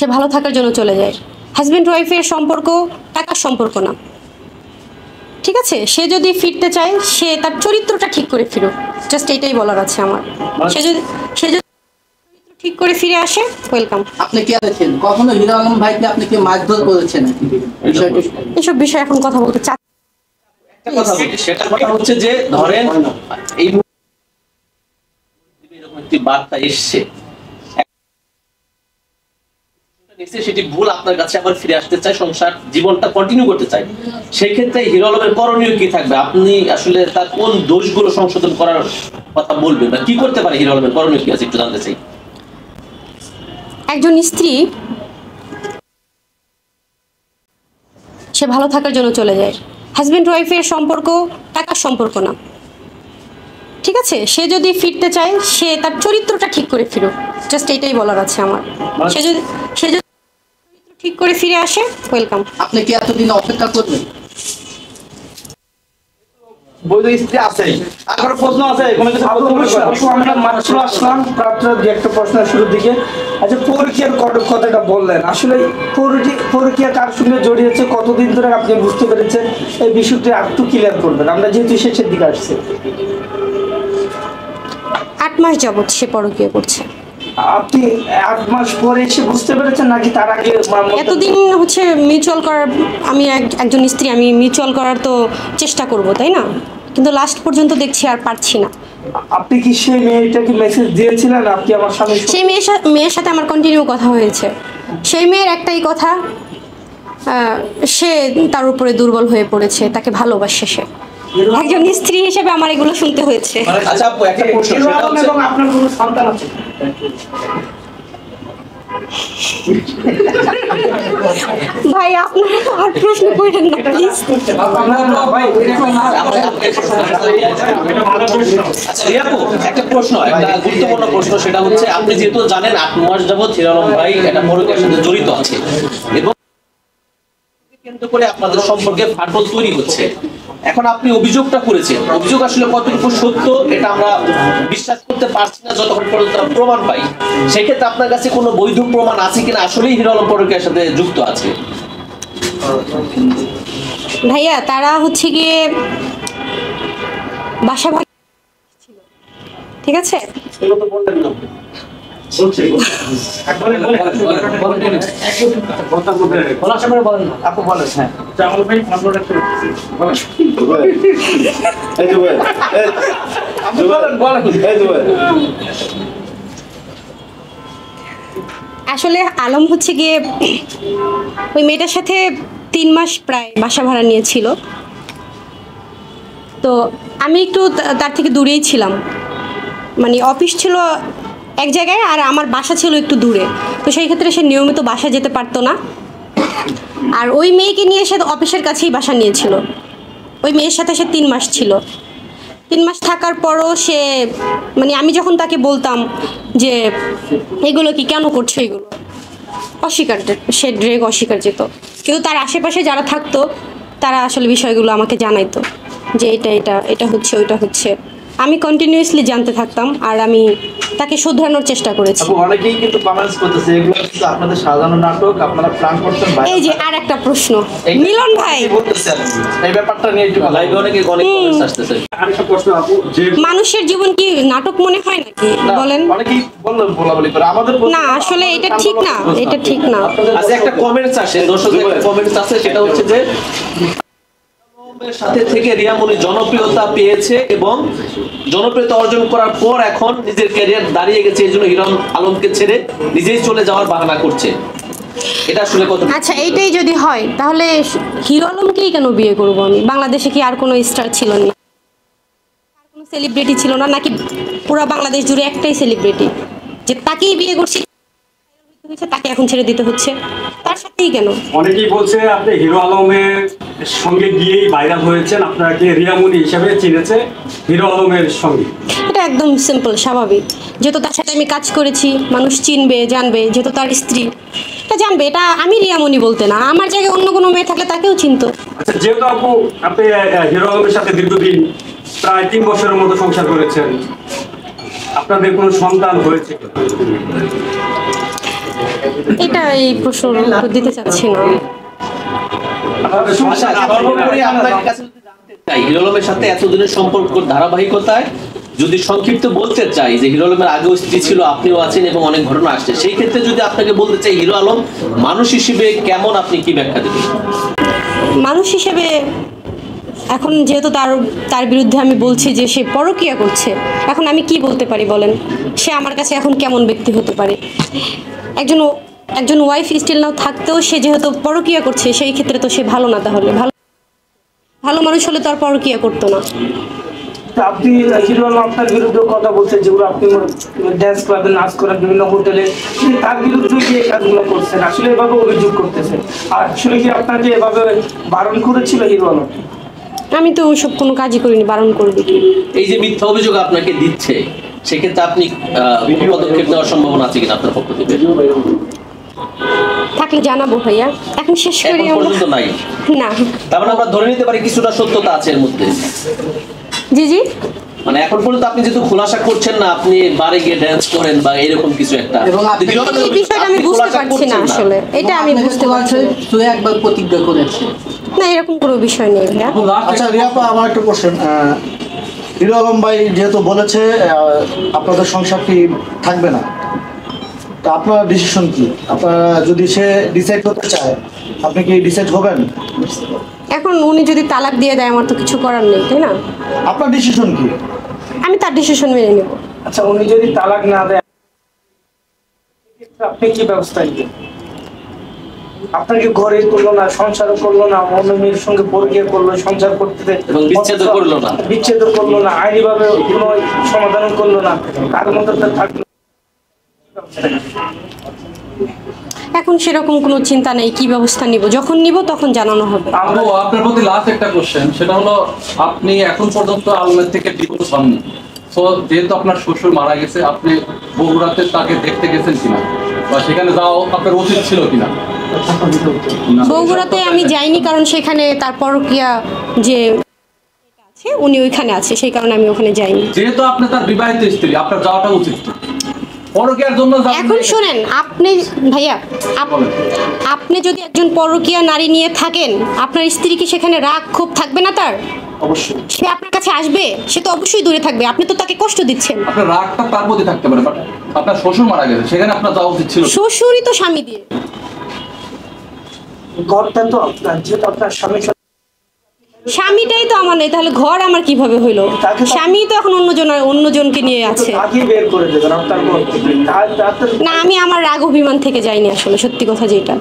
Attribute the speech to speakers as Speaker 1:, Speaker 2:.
Speaker 1: সে ভালো থাকার জন্য চলে যায়। হাজব্যান্ড ওয়াইফের সম্পর্ক টাকার সম্পর্ক না, ঠিক আছে? সে যদি ফিরতে চায় সে তার চরিত্রটা ঠিক করে ফিরুক, জাস্ট এটাই বলার আছে আমার। সে যদি ঠিক করে ফিরে আসে, ওয়েলকাম।
Speaker 2: আপনি কি আছেন কখনো হিরো আলম ভাইকে আপনি কি মারধর করেছেন?
Speaker 1: এসব বিষয়ে এখন কথা বলতে চাই।
Speaker 3: একটা কথা বলি, সেটা কথা হচ্ছে যে ধরেন এই এরকম একটি বার্তা এসছে, সেটি ভুল, আপনার কাছে আবার ফিরে আসতে চাই, সংসার জীবনটা কন্টিনিউ করতে চাই, সেই ক্ষেত্রে হিরো আলমের করণীয় কি থাকবে? আপনি আসলে তার কোন দোষগুলো সংশোধন করার কথা বলবেন বা কি করতে পারে হিরো আলমের করণীয় কি আছে একটু জানতে চাই।
Speaker 1: একজন স্ত্রী সে ভালো থাকার জন্য চলে যায়। হাজব্যান্ড ওয়াইফের সম্পর্ক টাকার সম্পর্ক না, ঠিক আছে? সে যদি ফিরতে চায় সে তার চরিত্রটা ঠিক করে ফিরুক, জাস্ট এটাই বলার আছে আমার। সে যদি ঠিক করে ফিরে আসে, ওয়েলকাম।
Speaker 2: আপনি কি এতদিন অপেক্ষা করবেন?
Speaker 4: বৈধ স্ত্রী আছে, আর প্রশ্ন আছে কোনো কিছু আমরা মাত্র আসলাম প্রাপ্ত যে একটা প্রশ্ন শুরুর দিকে। আচ্ছা, পরকীয়ার কথাটা বললেন, আসলে পরকীয়া কার সঙ্গে জড়িয়েছে, কতদিন ধরে আপনি বুঝতে পেরেছেন, এই বিষয়টি একটু ক্লিয়ার করবেন, আমরা যেহেতু শেষের দিকে আসছি।
Speaker 1: 8 মাস যাবত সে পরকীয়া করছে।
Speaker 4: আপনি 8 মাস পরে এসে বুঝতে পেরেছেন নাকি তার আগে?
Speaker 1: এতদিন হচ্ছে মিউচুয়াল করার, আমি একজন স্ত্রী, আমি মিউচুয়াল করার তো চেষ্টা করব, তাই না? কিন্তু লাস্ট পর্যন্ত দেখছি আর পারছি না।
Speaker 4: আপনি কি সেই মেয়েটাকে মেসেজ দিয়েছিলেন আপনি আমার স্বামী?
Speaker 1: সেই মেয়ের সাথে আমার কন্টিনিউ কথা হয়েছে। সেই মেয়ের একটাই কথা, সে তার উপরে দুর্বল হয়ে পড়েছে, তাকে ভালোবাসে সে। একজন স্ত্রী হিসেবে আমার এগুলো শুনতে হয়েছে।
Speaker 3: আচ্ছা আপু, একটা প্রশ্ন, সেটা হচ্ছে
Speaker 4: এবং আপনার কোনো সন্তান আছে?
Speaker 1: ভাই আপনারা আর প্রশ্ন করেন না প্লিজ।
Speaker 3: আচ্ছা রিয়াপু, একটা প্রশ্ন, একটা গুরুত্বপূর্ণ প্রশ্ন, সেটা হচ্ছে আপনি যেহেতু জানেন 8 মাস যাবত হিরো আলম ভাই একটা পরকীয়ার সাথে জড়িত আছে এবং কেন্দ্র করে আপনাদের সম্পর্কে ফাটল তৈরি হচ্ছে, এখন আপনি অভিযোগটা করেছেন, অভিযোগ আসলে কতটুকু সত্য এটা আমরা বিশ্বাস করতে পারছি না যতক্ষণ পর্যন্ত প্রমাণ পাই। সেক্ষেত্রে আপনার কাছে কোনো বৈধ প্রমাণ আছে কিনা আসলেই হিরো আলম পরকীয়ার সাথে যুক্ত আছে?
Speaker 1: ভাইয়া তারা হচ্ছে গিয়ে বাসা ভাড়া ছিল, ঠিক আছে?
Speaker 3: এগুলো তো বললেন না।
Speaker 1: আসলে আলম হচ্ছে গিয়ে ওই মেয়েটার সাথে 3 মাস প্রায় বাসা ভাড়া নিয়েছিল। তো আমি একটু তার থেকে দূরেই ছিলাম, মানে অফিস ছিল এক জায়গায় আর আমার বাসা ছিল একটু দূরে, তো সেই ক্ষেত্রে সে নিয়মিত বাসা যেতে পারতো না। আর ওই মেয়েকে নিয়ে সে অফিসের কাছেই বাসা নিয়েছিল। ওই মেয়ের সাথে সে 3 মাস ছিল। 3 মাস থাকার পরও সে, মানে আমি যখন তাকে বলতাম যে এগুলো কি কেন করছো, এগুলো অস্বীকার, সে ড্রেগ অস্বীকার যেত। কিন্তু তার আশেপাশে যারা থাকতো তারা আসলে বিষয়গুলো আমাকে জানাইতো যে এটা হচ্ছে, ওইটা হচ্ছে। আমি কন্টিনিউয়াসলি জানতে থাকতাম আর আমি তাকে শুধরানোর চেষ্টা করেছি।
Speaker 4: অনেকেই কিন্তু কমেন্টস করতেছে এগুলো কিন্তু আপনাদের সাজানো নাটক, আপনারা প্ল্যান করছেন।
Speaker 1: এই যে আর একটা প্রশ্ন, মিলন ভাই
Speaker 4: বলতেছেন এই ব্যাপারটা নিয়ে একটু
Speaker 3: লাইভে অনেক কমেন্টস আসতেছে।
Speaker 4: আরেকটা প্রশ্ন আপু, যে
Speaker 1: মানুষের জীবন কি নাটক মনে হয় নাকি বলেন?
Speaker 4: অনেকেই বললেন বলাবলি করে আমাদের
Speaker 1: না, আসলে এটা ঠিক না, এটা ঠিক না।
Speaker 3: আচ্ছা একটা কমেন্টস আসে, দর্শকদের কমেন্টস আছে, সেটা হচ্ছে যে সাথে থেকে রিয়ামণি জনপ্রিয়তা পেয়েছে এবং জনপ্রিয়তা অর্জন করার পর এখন নিজের ক্যারিয়ার দাঁড়িয়ে গেছে, এই জন্য হিরো আলমকে ছেড়ে নিজেই চলে যাওয়ার বাহানা করছে। এটা আসলে কত?
Speaker 1: আচ্ছা এইটাই যদি হয় তাহলে হিরো আলমকেই কেন বিয়ে করবো আমি? বাংলাদেশে কি আর কোনো স্টার ছিল না, আর কোনো সেলিব্রিটি ছিল না নাকি? পুরো বাংলাদেশ জুড়ে একটাই সেলিব্রিটি, যে তাকেই বিয়ে করছি, তাকে এখন ছেড়ে দিতে হচ্ছে, তার সাথেই কেন?
Speaker 5: অনেকেই বলছে আপনি হিরো আলমের সঙ্গে গিয়েই ভাইরাল হয়েছেন, আপনাকে রিয়ামণি হিসাবে চিনেছে হিরো আলমের সঙ্গে।
Speaker 1: এটা একদম সিম্পল, স্বাভাবিক। যেহেতু তার সাথে আমি কাজ করেছি, মানুষ চিনবে, জানবে, যেহেতু তার স্ত্রী, এটা জানবে। এটা আমি রিয়ামণি বলতে না, আমার জায়গায় অন্য কোনো মেয়ে থাকলে তাকেও চিনতো।
Speaker 5: আচ্ছা, যেহেতু আপু আপনি হিরো আলমের সাথে দীর্ঘদিন প্রায় 3 বছরের মতো সংসার করেছেন, আপনাদের কোনো সন্তান হয়েছে?
Speaker 1: এটা এই প্রশ্নের উত্তর দিতে চাচ্ছি না।
Speaker 3: আচ্ছা, সর্বোপরি আপনার কাছে যদি জানতে চাই, হিরো আলমের সাথে এতদিনের সম্পর্ক ধারাবাহিকতায় যদি সংক্ষিপ্ত বলতে চাই যে হিরো আলমের আগেও স্ত্রী ছিল, আপনিও আছেন এবং অনেক ঘটনা আসছে, সেই ক্ষেত্রে যদি আপনাকে বলতে চাই হিরো আলম মানুষ হিসেবে কেমন, আপনি কি ব্যাখ্যা দেবেন?
Speaker 1: মানুষ হিসেবে এখন যেহেতু তার বিরুদ্ধে আমি বলছি যে সে পরকীয়া করছে, এখন আমি কি বলতে পারি বলেন? সে আমার কাছে এখন কেমন ব্যক্তি হতে পারে? একজন ওয়াইফ স্টিল নাও থাকতেও সে যেহেতু পরকীয়া করছে, সেই ক্ষেত্রে তো সে ভালো না। তাহলে ভালো মানুষ হলে তো আর পরকীয়া করতো না।
Speaker 4: তা আপনি হিরো আলম আপনার বিরুদ্ধে কথা বলছেন, যেগুলো আপনি ড্যান্স ক্লাবে নাচ করেন, বিভিন্ন হোটেলে, তার বিরুদ্ধে কি এই কাজগুলো করছেন? আসলে এভাবে অভিযোগ করতেছেন। আর আসলে কি আপনাকে এভাবে বারণ করেছিল হিরো আলম?
Speaker 1: আমি তো ওসব কোনো কাজই করিনি, বারণ করবে কি?
Speaker 3: এই যে মিথ্যা অভিযোগ আপনাকে দিচ্ছে, সেক্ষেত্রে আপনি পদক্ষেপ নেওয়ার সম্ভাবনা আছে কিনা আপনার পক্ষ থেকে?
Speaker 1: থাকলে জানাবো ভাইয়া, এখন শেষ করি
Speaker 3: এখন
Speaker 1: আমরা।
Speaker 3: পর্যন্ত নাই।
Speaker 1: না।
Speaker 3: তার মানে আমরা ধরে নিতে পারি কিছুটা সত্যতা আছে এর মধ্যে।
Speaker 1: জি জি।
Speaker 3: মানে এখন পর্যন্ত আপনি যেহেতু খোলাসা করছেন না, আপনি বারে গিয়ে ড্যান্স করেন বা এরকম কিছু একটা,
Speaker 2: এবং আপনি
Speaker 1: এই বিষয়টা আমি বুঝতে পারছি না আসলে, এটা আমি বুঝতে পারছি না।
Speaker 2: তো একবার প্রতিজ্ঞা করেছে।
Speaker 1: না, এরকম কোনো বিষয় নেই ভাইয়া।
Speaker 6: আচ্ছা রিয়াপা, আমার একটা কোশ্চেন। হিরো আলম ভাই যেহেতু বলেছে আপনাদের সংসারটি থাকবে না, তো আপনার ডিসিশন কি? আপনারা যদি সে ডিসাইড করতে চায়, আপনি কি ডিসাইড হবেন?
Speaker 1: এখন উনি যদি তালাক দিয়ে দেয়, আমার তো কিছু করার নেই, তাই না?
Speaker 6: আপনার ডিসিশন কি?
Speaker 1: আমি তার ডিসিশন মেনে নেব।
Speaker 4: আচ্ছা, উনি যদি তালাক না দেয়, আপনি কি ব্যবস্থা নেবেন? আপনাকে ঘরে তুললো না, সংসার করলো না, অন্য মেয়ের সঙ্গে পরকীয়া করলো, সংসার করতে
Speaker 3: এবং বিচ্ছেদ করলো না,
Speaker 4: আইনি ভাবে কোনো সমাধান করলো না, তার মধ্যে থাকলো।
Speaker 1: এখন সেরকম কোনো চিন্তা নেই, কি ব্যবস্থা নিব, যখন নিব তখন জানানো হবে।
Speaker 7: আপু, আপনার প্রতি লাস্ট একটা কোশ্চেন, সেটা হলো আপনি এখন পর্যন্ত আলমের থেকে ডিভোর্স হননি, সো যেহেতু আপনার শ্বশুর মারা গেছে, আপনি বগুড়াতে তাকে দেখতে গেছেন কিনা, বা সেখানে যাওয়া আপনার উচিত ছিল কিনা?
Speaker 1: বগুড়াতে আমি যাইনি, কারণ সেখানে তার পরকীয়া যে আছে উনি ওইখানে আছে, সেই কারণে আমি ওখানে যাইনি।
Speaker 7: যেহেতু আপনি তার বিবাহিত স্ত্রী, আপনার যাওয়াটা উচিত। পরকীয়ার জন্য
Speaker 1: এখন শোনেন আপনি ভাইয়া, আপনি যদি একজন পরকীয়া নারী নিয়ে থাকেন, আপনার স্ত্রী কি সেখানে রাগ ক্ষোভ থাকবে না? তার
Speaker 7: অবশ্যই
Speaker 1: সে আপনার কাছে আসবে, সে তো অবশ্যই দূরে থাকবে। আপনি তো তাকে কষ্ট দিচ্ছেন।
Speaker 7: আপনার রাগটা তার প্রতি থাকতে পারে, বাট আপনার শ্বশুর মারা গেছে, সেখানে আপনার যাওয়া উচিত ছিল।
Speaker 1: শ্বশুরই তো স্বামী দিয়ে।
Speaker 4: ঘরটা তো আপনার, যেহেতু আপনার
Speaker 1: স্বামীটাই তো আমার নেই, তাহলে ঘর আমার কিভাবে হইলো? স্বামী তো এখন অন্যজনকে নিয়ে আছে।
Speaker 4: বের করে দেবেন আপনার ঘর থেকে।
Speaker 1: না, আমি আমার রাগ অভিমান থেকে যাইনি আসলে, সত্যি কথা যেটা।